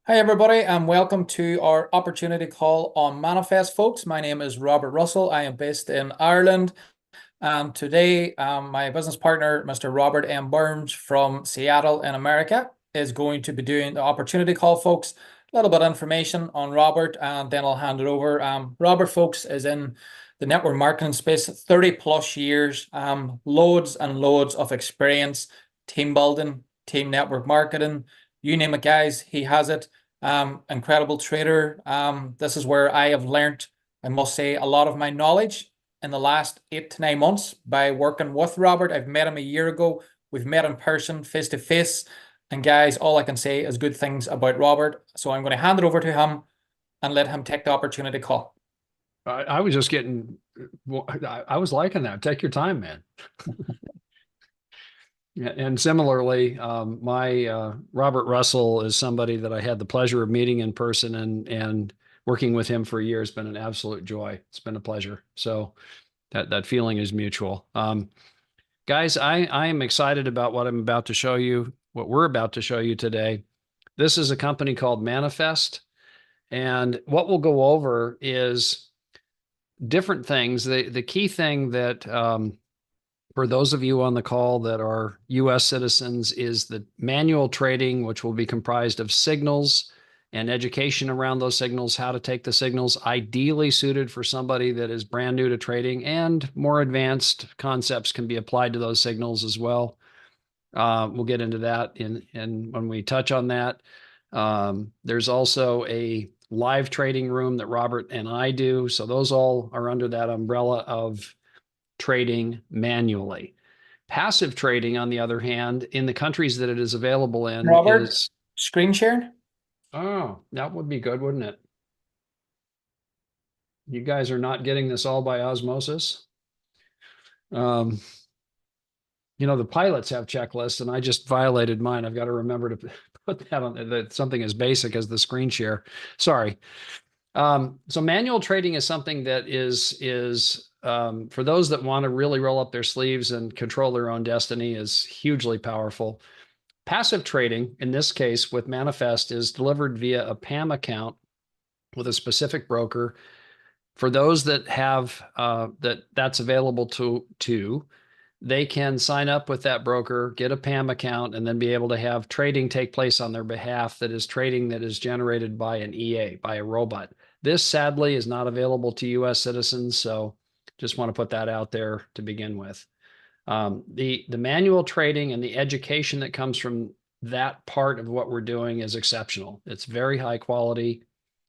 Hi, everybody, and welcome to our opportunity call on Manifest, folks. My name is Robert Russell. I am based in Ireland. Today, my business partner, Mr. Robert M. Burns from Seattle in America, is going to be doing the opportunity call, folks. A little bit of information on Robert, and then I'll hand it over. Robert, folks, is in the network marketing space 30 plus years, loads and loads of experience, team building, team network marketing, you name it, guys, he has it. Incredible trader. This is where I have learned, I must say, a lot of my knowledge in the last 8 to 9 months by working with Robert. I've met him a year ago. We've met in person, face to face. And guys, all I can say is good things about Robert. So I'm going to hand it over to him and let him take the opportunity call. I was just getting, I was liking that. Take your time, man. And similarly, my Robert Russell is somebody that I had the pleasure of meeting in person and working with him for a year has been an absolute joy. It's been a pleasure. So that feeling is mutual. Guys, I am excited about what I'm about to show you, what we're about to show you today. This is a company called Manifest. And what we'll go over is different things. The key thing that for those of you on the call that are US citizens is the manual trading, which will be comprised of signals and education around those signals, how to take the signals, ideally suited for somebody that is brand new to trading, and more advanced concepts can be applied to those signals as well. We'll get into that in when we touch on that. There's also a live trading room that Robert and I do. So those all are under that umbrella of trading manually. Passive trading, on the other hand, in the countries that it is available in Robert, is, screen sharing. oh, that would be good, wouldn't it? You guys are not getting this all by osmosis. Um, the pilots have checklists, and I just violated mine. I've got to remember to put that on that something as basic as the screen share. Sorry. So manual trading is something that is for those that want to really roll up their sleeves and control their own destiny is hugely powerful. Passive trading, in this case with Manifest, is delivered via a PAM account with a specific broker. For those that have that's available to, they can sign up with that broker, get a PAM account, and then be able to have trading take place on their behalf that is trading that is generated by an EA, by a robot. This sadly is not available to US citizens, so just want to put that out there to begin with. The manual trading and the education that comes from that part of what we're doing is exceptional. It's very high quality.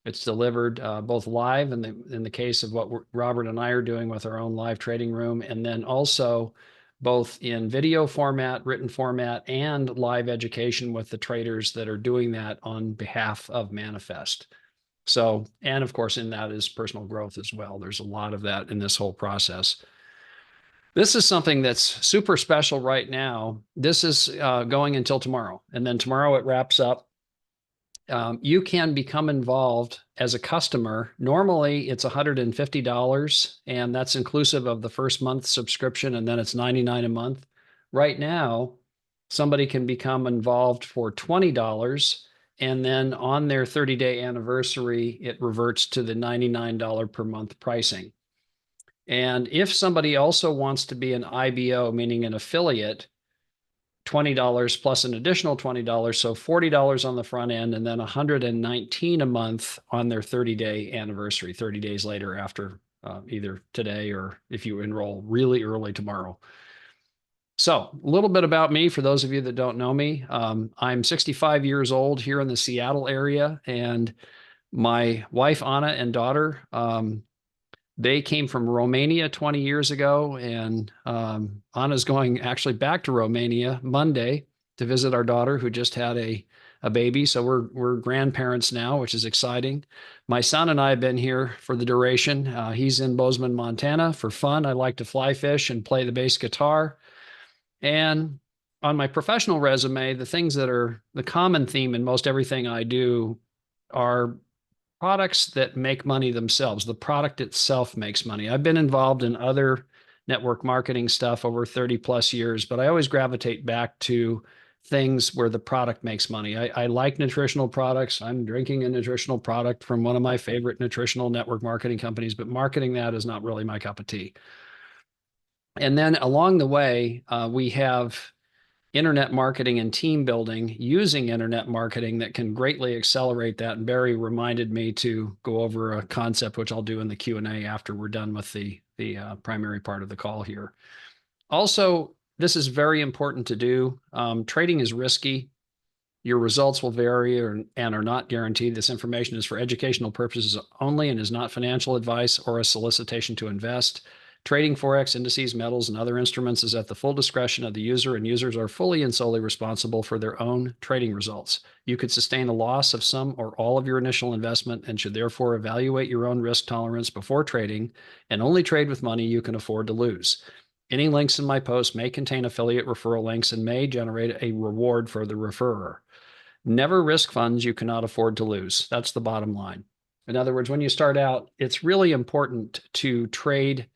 It's delivered both live in the case of what Robert and I are doing with our own live trading room, and then also both in video format, written format, and live education with the traders that are doing that on behalf of Manifest. So, and of course, in that is personal growth as well. There's a lot of that in this whole process. This is something that's super special right now. This is going until tomorrow, and then tomorrow it wraps up. You can become involved as a customer. Normally, it's $150, and that's inclusive of the first month subscription, and then it's $99 a month. Right now, somebody can become involved for $20, and then on their 30-day anniversary, it reverts to the $99 per month pricing. And if somebody also wants to be an IBO, meaning an affiliate, $20 plus an additional $20, so $40 on the front end, and then $119 a month on their 30-day anniversary, 30 days later after either today or if you enroll really early tomorrow. So a little bit about me for those of you that don't know me. I'm 65 years old here in the Seattle area, and my wife, Anna, and daughter, they came from Romania 20 years ago, and Anna's going actually back to Romania Monday to visit our daughter who just had a baby. So we're grandparents now, which is exciting. My son and I have been here for the duration. He's in Bozeman, Montana for fun. I like to fly fish and play the bass guitar. And on my professional resume, the things that are the common theme in most everything I do are products that make money themselves. The product itself makes money. I've been involved in other network marketing stuff over 30 plus years, but I always gravitate back to things where the product makes money. I like nutritional products. I'm drinking a nutritional product from one of my favorite nutritional network marketing companies, but marketing that is not really my cup of tea. And then along the way, we have internet marketing and team building using internet marketing that can greatly accelerate that. And Barry reminded me to go over a concept, which I'll do in the Q&A after we're done with the primary part of the call here. Also, this is very important to do. Trading is risky. Your results will vary and are not guaranteed. This information is for educational purposes only and is not financial advice or a solicitation to invest. Trading Forex, indices, metals, and other instruments is at the full discretion of the user, and users are fully and solely responsible for their own trading results. You could sustain a loss of some or all of your initial investment and should therefore evaluate your own risk tolerance before trading and only trade with money you can afford to lose. Any links in my post may contain affiliate referral links and may generate a reward for the referrer. Never risk funds you cannot afford to lose. That's the bottom line. In other words, when you start out, it's really important to trade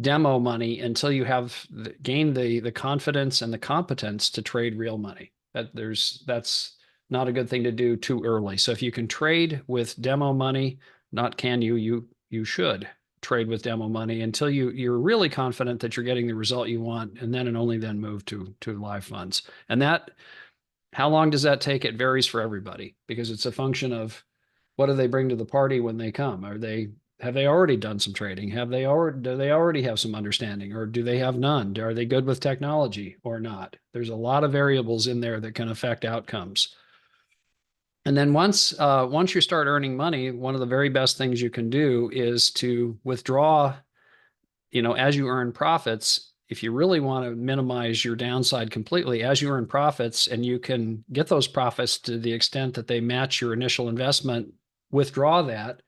demo money until you have gained the confidence and the competence to trade real money. That's not a good thing to do too early. So if you can trade with demo money, not can you should trade with demo money until you're really confident that you're getting the result you want, and then and only then move to live funds. And that, how long does that take? It varies for everybody because it's a function of what do they bring to the party when they come? Have they already done some trading? Do they already have some understanding, or do they have none? Are they good with technology or not? There's a lot of variables in there that can affect outcomes. And then once you start earning money, one of the very best things you can do is to withdraw, as you earn profits. If you really want to minimize your downside completely, as you earn profits and you can get those profits to the extent that they match your initial investment, withdraw that.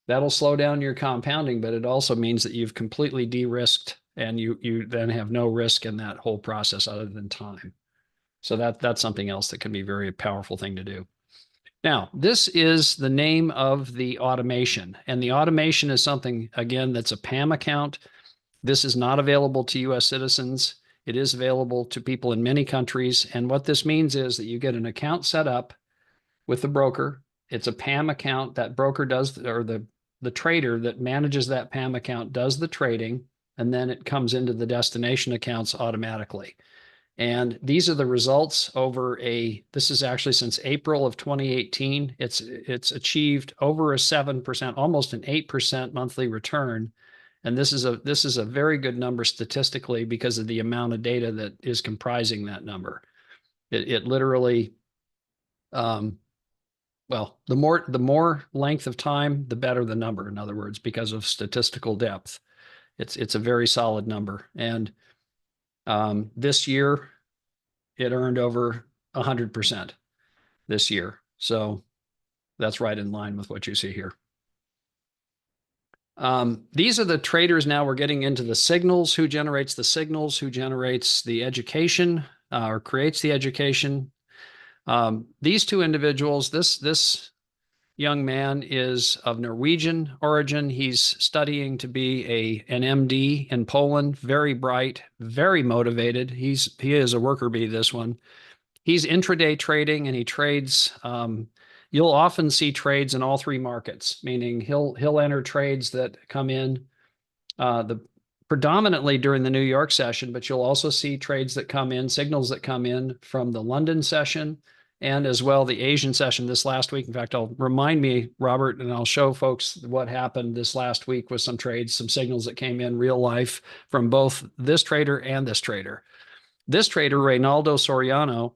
That'll slow down your compounding, but it also means that you've completely de-risked and you then have no risk in that whole process other than time. So that's something else that can be a very powerful thing to do. Now, this is the name of the automation, and the automation is something, again, that's a PAM account. This is not available to U.S. citizens. It is available to people in many countries, and what this means is that you get an account set up with the broker. It's a PAM account. That broker does, or the trader that manages that PAM account does the trading, and then it comes into the destination accounts automatically. And these are the results this is actually since April of 2018. It's achieved over a 7%, almost an 8% monthly return. And this is a very good number statistically because of the amount of data that is comprising that number. It literally, well, the more length of time, the better the number, in other words, because of statistical depth. It's a very solid number. And this year, it earned over 100% this year. So that's right in line with what you see here. These are the traders now. We're getting into the signals. Who generates the signals? Who generates the education or creates the education? These two individuals, this young man is of Norwegian origin. He's studying to be an MD in Poland, very bright, very motivated. He is a worker bee, this one. He's intraday trading, and he trades. You'll often see trades in all three markets, meaning he'll enter trades that come in predominantly during the New York session, but you'll also see trades that come in, signals that come in from the London session, and as well the Asian session this last week. In fact, I'll remind me, Robert, and I'll show folks what happened this last week with some trades, some signals that came in real life from both this trader and this trader. This trader, Reynaldo Soriano,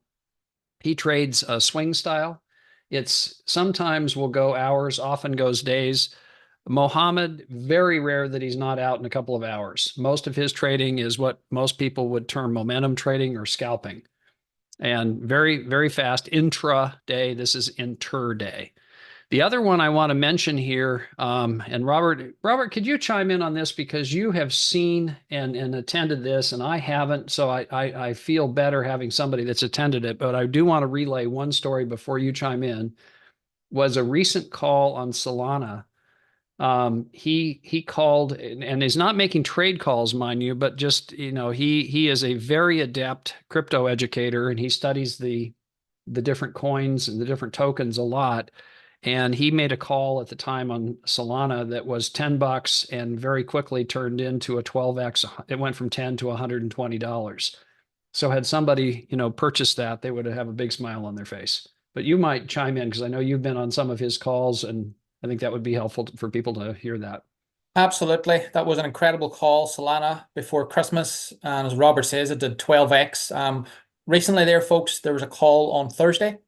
he trades a swing style. It's sometimes will go hours, often goes days. Mohammed, very rare that he's not out in a couple of hours. Most of his trading is what most people would term momentum trading or scalping. And very, very fast intra-day. This is inter-day. The other one I want to mention here, and Robert, could you chime in on this because you have seen and attended this, and I haven't, so I feel better having somebody that's attended it, but I do want to relay one story before you chime in. Was a recent call on Solana He called and is not making trade calls, mind you, but just, he is a very adept crypto educator, and he studies the different coins and the different tokens a lot. And he made a call at the time on Solana that was $10 and very quickly turned into a 12x. It went from 10 to $120. So had somebody, purchased that, they would have a big smile on their face. But you might chime in because I know you've been on some of his calls, and I think that would be helpful for people to hear that. Absolutely. That was an incredible call, Solana, before Christmas. And as Robert says, it did 12x. Recently there, folks, there was a call on Thursday.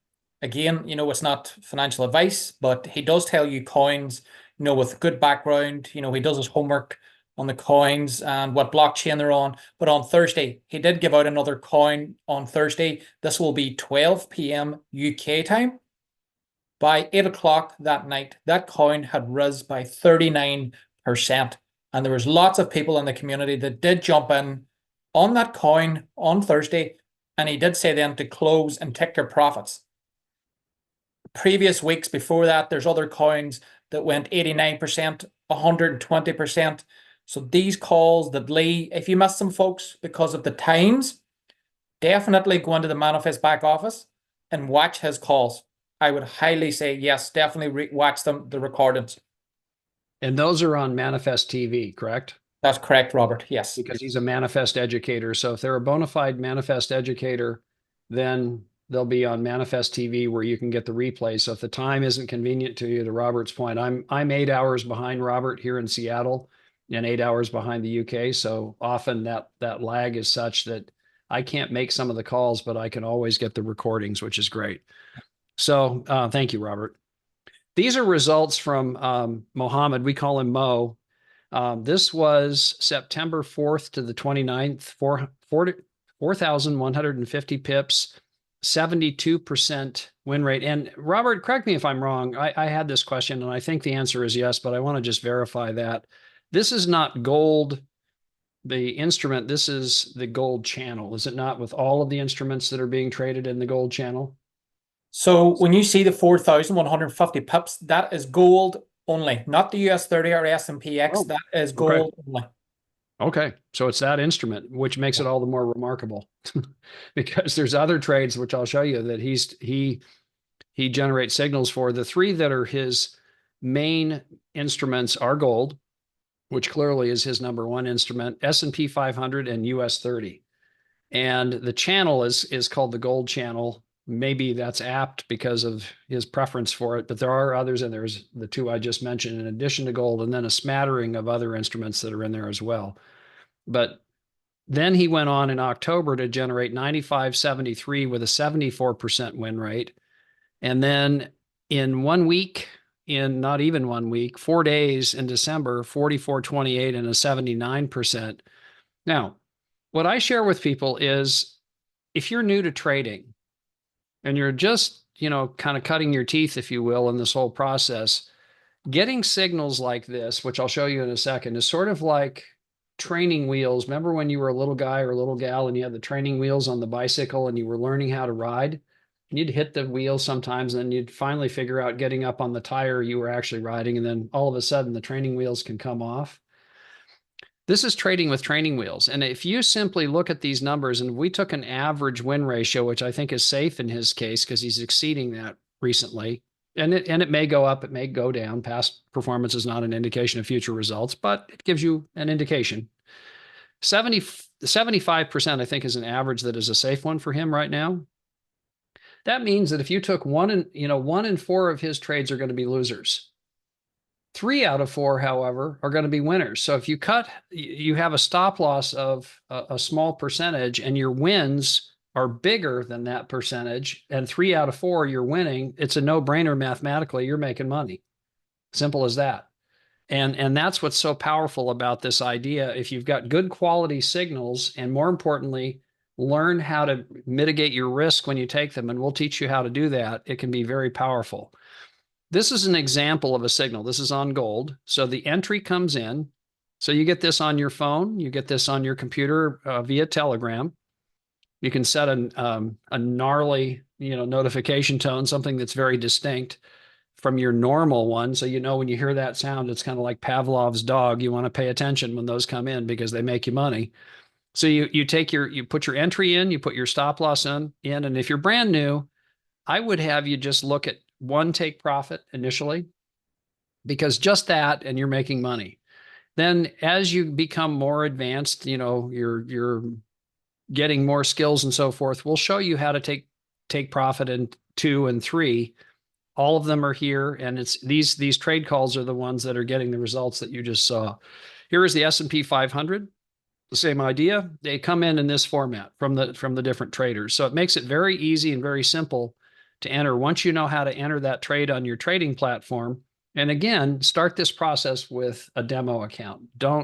Again, it's not financial advice, but he does tell you coins, with good background. He does his homework on the coins and what blockchain they're on. But on Thursday, he did give out another coin on Thursday. This will be 12 p.m. UK time. By 8 o'clock that night, that coin had risen by 39%. And there was lots of people in the community that did jump in on that coin on Thursday. And he did say then to close and take their profits. Previous weeks before that, there's other coins that went 89%, 120%. So these calls that Lee, if you missed them, folks, because of the times, definitely go into the Manifest back office and watch his calls. I would highly say, yes, definitely watch them, the recordings. And those are on Manifest TV, correct? That's correct, Robert. Yes. Because he's a Manifest educator. So if they're a bona fide Manifest educator, then they'll be on Manifest TV where you can get the replay. So if the time isn't convenient to you, to Robert's point, I'm 8 hours behind Robert here in Seattle and 8 hours behind the UK. So often that lag is such that I can't make some of the calls, but I can always get the recordings, which is great. So thank you, Robert. These are results from Mohammed. We call him Mo. This was September 4th to the 29th, 4,150 pips, 72% win rate. And Robert, correct me if I'm wrong. I had this question and I think the answer is yes, but I want to just verify that. This is not gold, the instrument. This is the gold channel. Is it not, with all of the instruments that are being traded in the gold channel? So when you see the 4,150 pips, that is gold only, not the US 30 or S&P/X. Oh, that is gold only. Okay, so it's that instrument, which makes it all the more remarkable because there's other trades, which I'll show you, that he generates signals for. The three that are his main instruments are gold, which clearly is his number one instrument, S&P 500 and US 30. And the channel is called the gold channel. Maybe that's apt because of his preference for it, but there are others, and there's the two I just mentioned in addition to gold, and then a smattering of other instruments that are in there as well. But then he went on in October to generate 95.73 with a 74% win rate. And then in 1 week, in not even 1 week, 4 days in December, 44.28 and a 79%. Now, what I share with people is if you're new to trading, and you're just, kind of cutting your teeth, if you will, in this whole process, getting signals like this, which I'll show you in a second, is sort of like training wheels. Remember when you were a little guy or a little gal and you had the training wheels on the bicycle and you were learning how to ride? And you'd hit the wheel sometimes, and then you'd finally figure out getting up on the tire you were actually riding, and then all of a sudden the training wheels can come off. This is trading with training wheels. And if you simply look at these numbers, and we took an average win ratio, which I think is safe in his case because he's exceeding that recently, and it may go up, it may go down. Past performance is not an indication of future results, but it gives you an indication. 75%, I think, is an average that is a safe one for him right now. That means that if you took 1 in 4 of his trades are going to be losers. 3 out of 4, however, are going to be winners. So if you have a stop loss of a small percentage and your wins are bigger than that percentage, and 3 out of 4 you're winning, it's a no-brainer mathematically. You're making money. Simple as that. And that's what's so powerful about this idea. If you've got good quality signals, and more importantly, learn how to mitigate your risk when you take them, and we'll teach you how to do that, it can be very powerful. This is an example of a signal. This is on gold. So the entry comes in. So you get this on your phone. You get this on your computer via Telegram. You can set a gnarly, notification tone, something that's very distinct from your normal one. So, when you hear that sound, it's kind of like Pavlov's dog. You want to pay attention when those come in because they make you money. So you put your entry in, you put your stop loss in, and if you're brand new, I would have you just look at one take profit initially, because just that, and you're making money. Then as you become more advanced, you're getting more skills and so forth, we'll show you how to take profit in 2 and 3. All of them are here, and it's these trade calls are the ones that are getting the results that you just saw. Here is the S&P 500. The same idea. They come in this format from the different traders. So it makes it very easy and very simple to enter once you know how to enter that trade on your trading platform. And again, start this process with a demo account.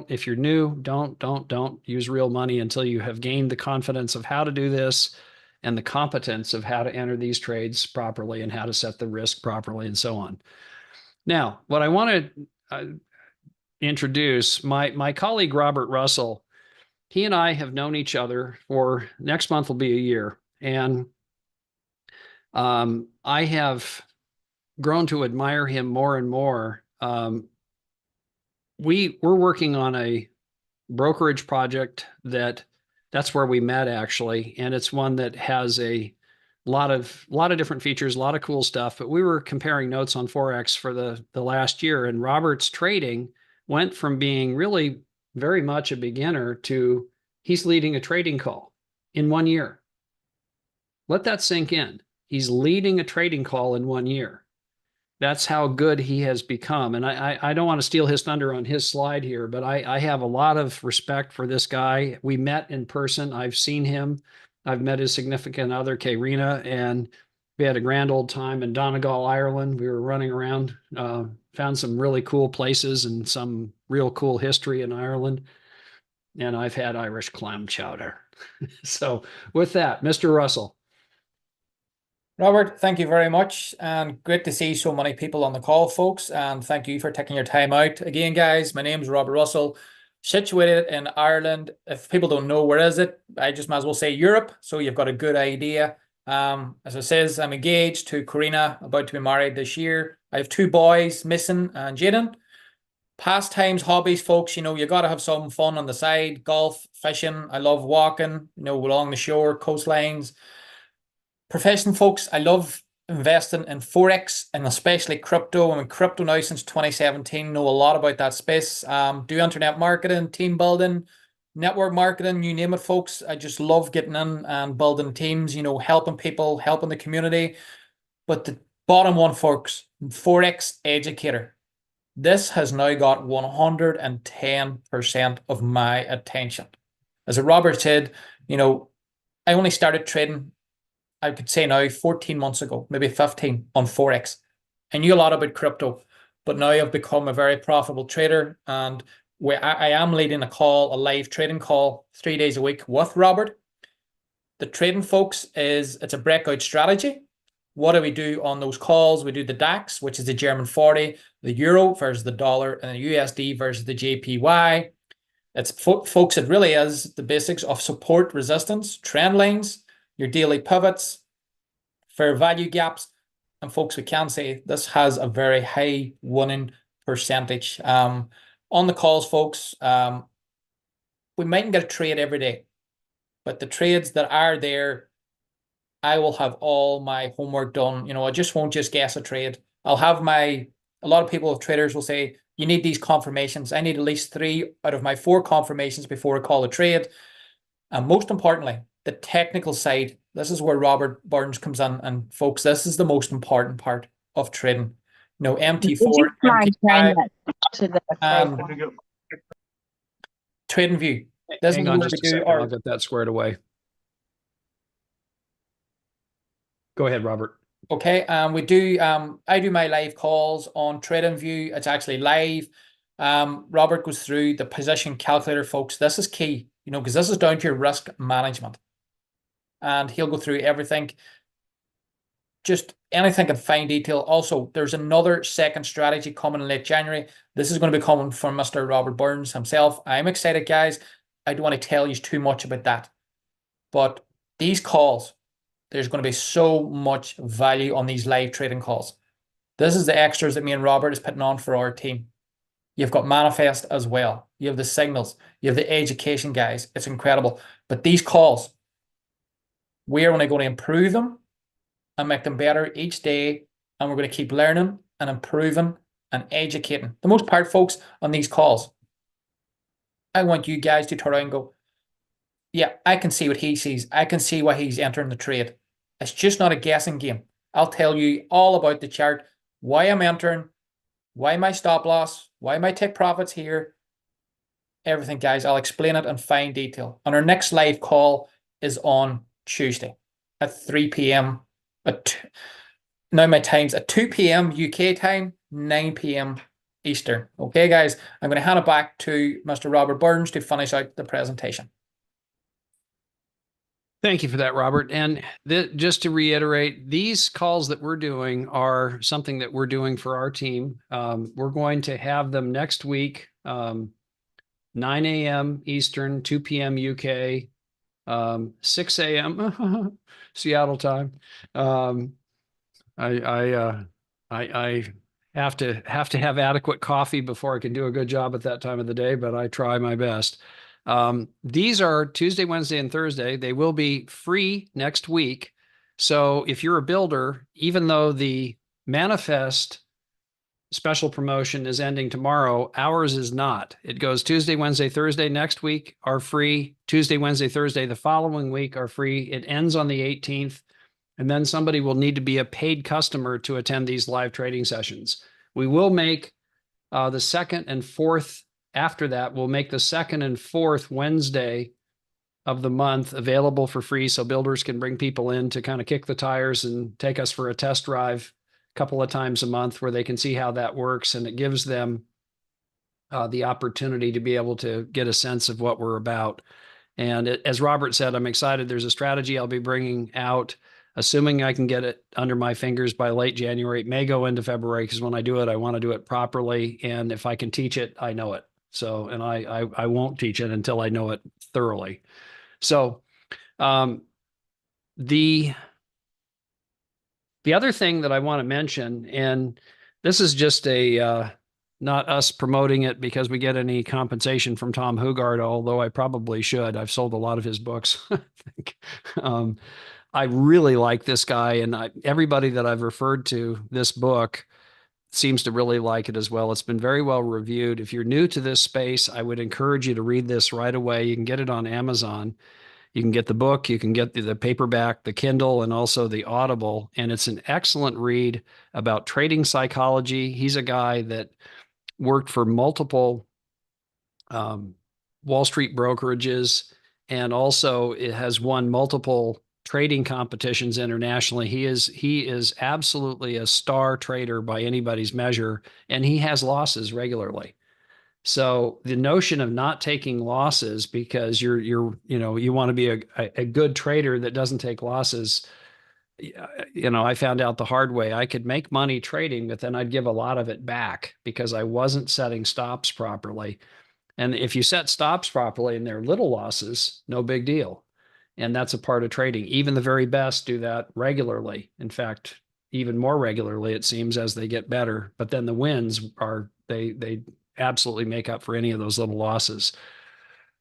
If you're new, don't use real money until you have gained the confidence of how to do this and the competence of how to enter these trades properly and how to set the risk properly and so on. Now, what I want to introduce, my colleague, Robert Russell, he and I have known each other for next month will be a year. And I have grown to admire him more and more. We're working on a brokerage project that's where we met, actually. And it's one that has a lot of different features, a lot of cool stuff. But we were comparing notes on Forex for the last year, and Robert's trading went from being really very much a beginner to he's leading a trading call in 1 year. Let that sink in. He's leading a trading call in 1 year. That's how good he has become. And I don't want to steal his thunder on his slide here, but I have a lot of respect for this guy. We met in person. I've seen him. I've met his significant other, Karina, and we had a grand old time in Donegal, Ireland. We were running around, found some really cool places and some real cool history in Ireland. And I've had Irish clam chowder. So with that, Mr. Russell. Robert, thank you very much, and great to see so many people on the call, folks, and thank you for taking your time out. Again, guys, my name is Robert Russell, situated in Ireland. If people don't know where is it, I just might as well say Europe, so you've got a good idea. As it says, I'm engaged to Karina, about to be married this year. I have 2 boys, Mason and Jaden. Pastimes, hobbies, folks, you got to have some fun on the side. Golf, fishing. I love walking, along the shore, coastlines. Profession, folks, I love investing in Forex and especially crypto. I'm in crypto now since 2017, know a lot about that space. Do internet marketing, team building, network marketing, you name it, folks. I just love getting in and building teams, helping people, helping the community. But the bottom one, folks, Forex educator. This has now got 110% of my attention. As Robert said, I only started trading, I could say now, 14 months ago, maybe 15, on Forex. I knew a lot about crypto, but now I've become a very profitable trader, and I am leading a live trading call 3 days a week with Robert. The trading, folks, it's a breakout strategy. What do we do on those calls? We do the DAX, which is the German 40, the Euro versus the dollar, and the USD versus the JPY. It's, folks, it really is the basics of support, resistance, trend lines, your daily pivots, fair value gaps. And folks, we can say this has a very high winning percentage. On the calls, folks, we mightn't get a trade every day, but the trades that are there, I will have all my homework done. I just won't just guess a trade. I'll have a lot of people, traders will say, you need these confirmations. I need at least 3 out of my 4 confirmations before I call a trade. And most importantly, the technical side. This is where Robert Burns comes in. And folks, this is the most important part of trading. MT4, MT5, trading view. This Hang is on where just we a do second. I'll get that squared away. Go ahead, Robert. Okay, we do. I do my live calls on TradingView. It's actually live. Robert goes through the position calculator, folks. This is key, because this is down to your risk management, and he'll go through everything. Just anything in fine detail. Also, there's another second strategy coming in late January. This is going to be coming from Mr. Robert Burns himself. I'm excited, guys. I don't want to tell you too much about that, but these calls, there's going to be so much value on these live trading calls. This is the extras that me and Robert is putting on for our team. You've got Manifest as well. You have the signals. You have the education guys. It's incredible. But these calls, we are only going to improve them and make them better each day. And we're going to keep learning and improving and educating. The most part, folks, on these calls, I want you guys to turn around and go, yeah, I can see what he sees. I can see why he's entering the trade. It's just not a guessing game. I'll tell you all about the chart, why I'm entering, why my stop loss, why my take profits here, everything, guys. I'll explain it in fine detail. And our next live call is on Tuesday at 3 p.m. Now my time's at 2 p.m. UK time, 9 p.m. Eastern. Okay, guys, I'm going to hand it back to Mr. Robert Burns to finish out the presentation. Thank you for that, Robert. And just to reiterate, these calls that we're doing are something that we're doing for our team. We're going to have them next week, 9 a.m. Eastern, 2 p.m. UK, 6 a.m. Seattle time. I have to have adequate coffee before I can do a good job at that time of the day, but I try my best. These are Tuesday, Wednesday, and Thursday. They will be free next week. So if you're a builder, even though the Manifest special promotion is ending tomorrow, ours is not. It goes Tuesday, Wednesday, Thursday next week are free. Tuesday, Wednesday, Thursday the following week are free. It ends on the 18th. And then somebody will need to be a paid customer to attend these live trading sessions. We will make the second and fourth. After that, we'll make the second and fourth Wednesday of the month available for free so builders can bring people in to kind of kick the tires and take us for a test drive a couple of times a month where they can see how that works. And it gives them the opportunity to be able to get a sense of what we're about. And as Robert said, I'm excited. There's a strategy I'll be bringing out, assuming I can get it under my fingers by late January. It may go into February because when I do it, I want to do it properly. And if I can teach it, I know it. So, and I won't teach it until I know it thoroughly. So, the other thing that I want to mention, and this is just not us promoting it because we get any compensation from Tom Hugard, although I probably should. I've sold a lot of his books, I think. I really like this guy, and everybody that I've referred to this book seems to really like it as well. It's been very well reviewed. If you're new to this space, I would encourage you to read this right away. You can get it on Amazon. You can get the book, you can get the paperback, the Kindle, and also the Audible. And it's an excellent read about trading psychology. He's a guy that worked for multiple Wall Street brokerages, and also it has won multiple trading competitions internationally. He is absolutely a star trader by anybody's measure, and he has losses regularly. So the notion of not taking losses because you want to be a good trader that doesn't take losses. I found out the hard way. I could make money trading, but then I'd give a lot of it back because I wasn't setting stops properly. And if you set stops properly and they're little losses, no big deal. And that's a part of trading. Even the very best do that regularly. In fact, even more regularly, it seems, as they get better. But then the wins they absolutely make up for any of those little losses.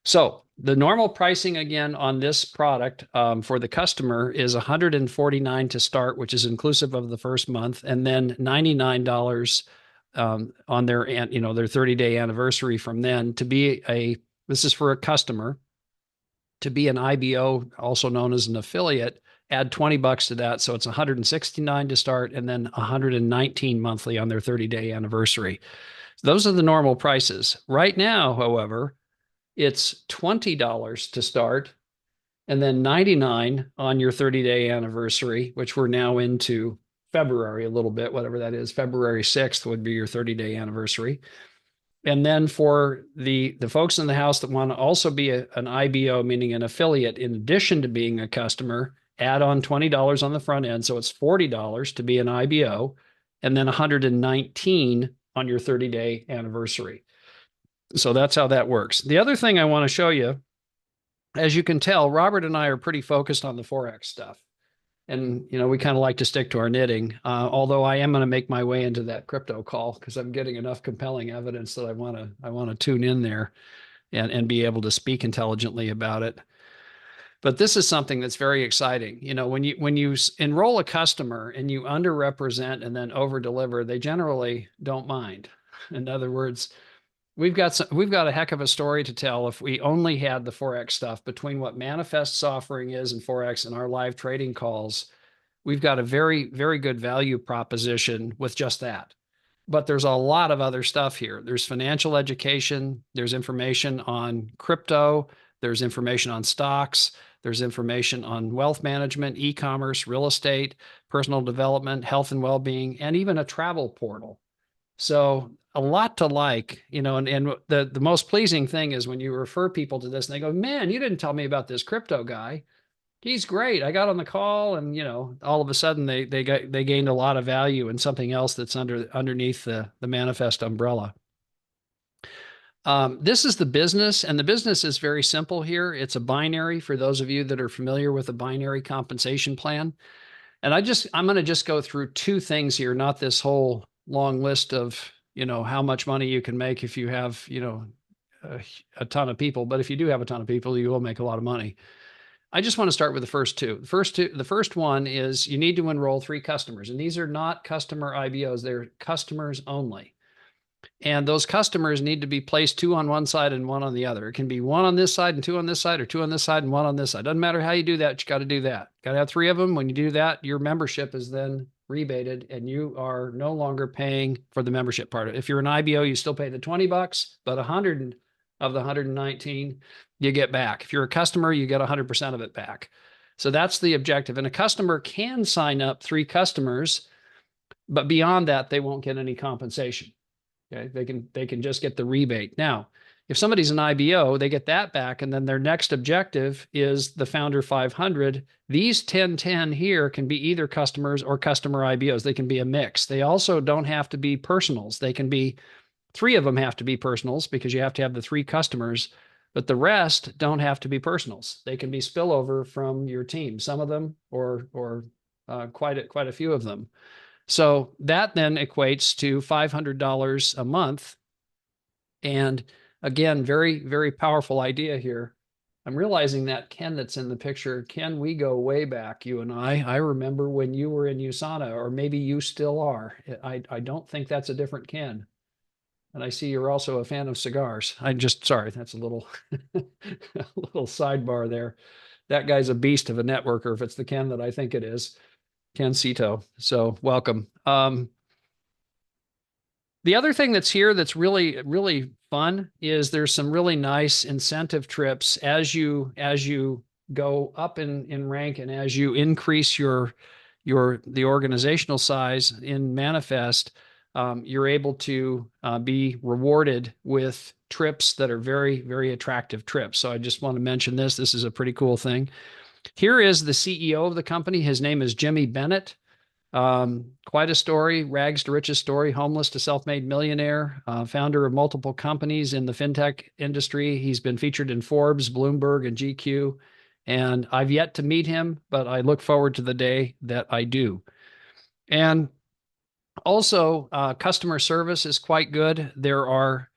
So the normal pricing again on this product for the customer is $149 to start, which is inclusive of the first month, and then $99 on their 30-day anniversary from then to be this is for a customer. To be an IBO, also known as an affiliate, add $20 to that. So it's $169 to start and then $119 monthly on their 30-day anniversary. Those are the normal prices. Right now, however, it's $20 to start and then $99 on your 30-day anniversary, which we're now into February a little bit, whatever that is. February 6th would be your 30-day anniversary. And then for the folks in the house that want to also be an IBO, meaning an affiliate, in addition to being a customer, add on $20 on the front end. So it's $40 to be an IBO and then $119 on your 30-day anniversary. So that's how that works. The other thing I want to show you, as you can tell, Robert and I are pretty focused on the Forex stuff. And, we kind of like to stick to our knitting. Although I am going to make my way into that crypto call because I'm getting enough compelling evidence that I want to tune in there and be able to speak intelligently about it. But this is something that's very exciting. When you enroll a customer and you underrepresent and then over deliver, they generally don't mind. In other words, we've got a heck of a story to tell if we only had the Forex stuff between what Manifest's offering is in Forex and our live trading calls. We've got a very, very good value proposition with just that. But there's a lot of other stuff here. There's financial education, there's information on crypto, there's information on stocks, there's information on wealth management, e-commerce, real estate, personal development, health and well-being, and even a travel portal. So a lot to like, and the most pleasing thing is when you refer people to this and they go, man, you didn't tell me about this crypto guy. He's great. I got on the call and, all of a sudden they gained a lot of value in something else that's underneath the Manifest umbrella. This is the business, and the business is very simple here. It's a binary for those of you that are familiar with a binary compensation plan. And I'm going to just go through two things here, not this whole long list of, how much money you can make if you have, a ton of people. But if you do have a ton of people, you will make a lot of money. I just want to start with the first two. The first one is you need to enroll 3 customers, and these are not customer IBOs. They're customers only. And those customers need to be placed 2 on one side and 1 on the other. It can be 1 on this side and 2 on this side, or 2 on this side and 1 on this side. Doesn't matter how you do that. You got to do that. Got to have 3 of them. When you do that, your membership is then rebated and you are no longer paying for the membership part. If you're an IBO, you still pay the $20, but 100 of the 119 you get back. If you're a customer, you get 100% of it back. So that's the objective. And a customer can sign up 3 customers, but beyond that, they won't get any compensation. Okay, they can just get the rebate. Now, if somebody's an IBO, they get that back, and then their next objective is the Founder 500. These 1010 here can be either customers or customer IBOs. They can be a mix. They also don't have to be personals. They can be 3 of them have to be personals because you have to have the 3 customers, but the rest don't have to be personals. They can be spillover from your team, some of them or quite a few of them. So that then equates to $500 a month. And again, very, very powerful idea here. I'm realizing that Ken that's in the picture, Ken, we go way back, you and I. I remember when you were in USANA, or maybe you still are. I don't think that's a different Ken. And I see you're also a fan of cigars. Sorry, that's a little, a little sidebar there. That guy's a beast of a networker if it's the Ken that I think it is. Ken Cito. So welcome. The other thing that's here that's really, really fun is there's some really nice incentive trips as you go up in rank and as you increase the organizational size in Manifest. You're able to be rewarded with trips that are very, very attractive trips. So I just want to mention this. This is a pretty cool thing. Here is the CEO of the company. His name is Jimmy Bennett. Quite a story, rags to riches story, homeless to self-made millionaire, founder of multiple companies in the fintech industry. He's been featured in Forbes, Bloomberg, and GQ. And I've yet to meet him, but I look forward to the day that I do. And also, customer service is quite good. There are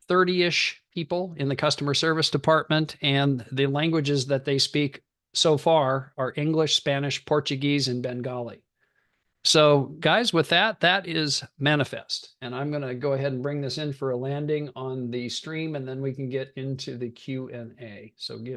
30-ish people in the customer service department, and the languages that they speak so far are English, Spanish, Portuguese, and Bengali. So guys, with that is Manifest. And I'm going to go ahead and bring this in for a landing on the stream, and then we can get into the Q&A. So give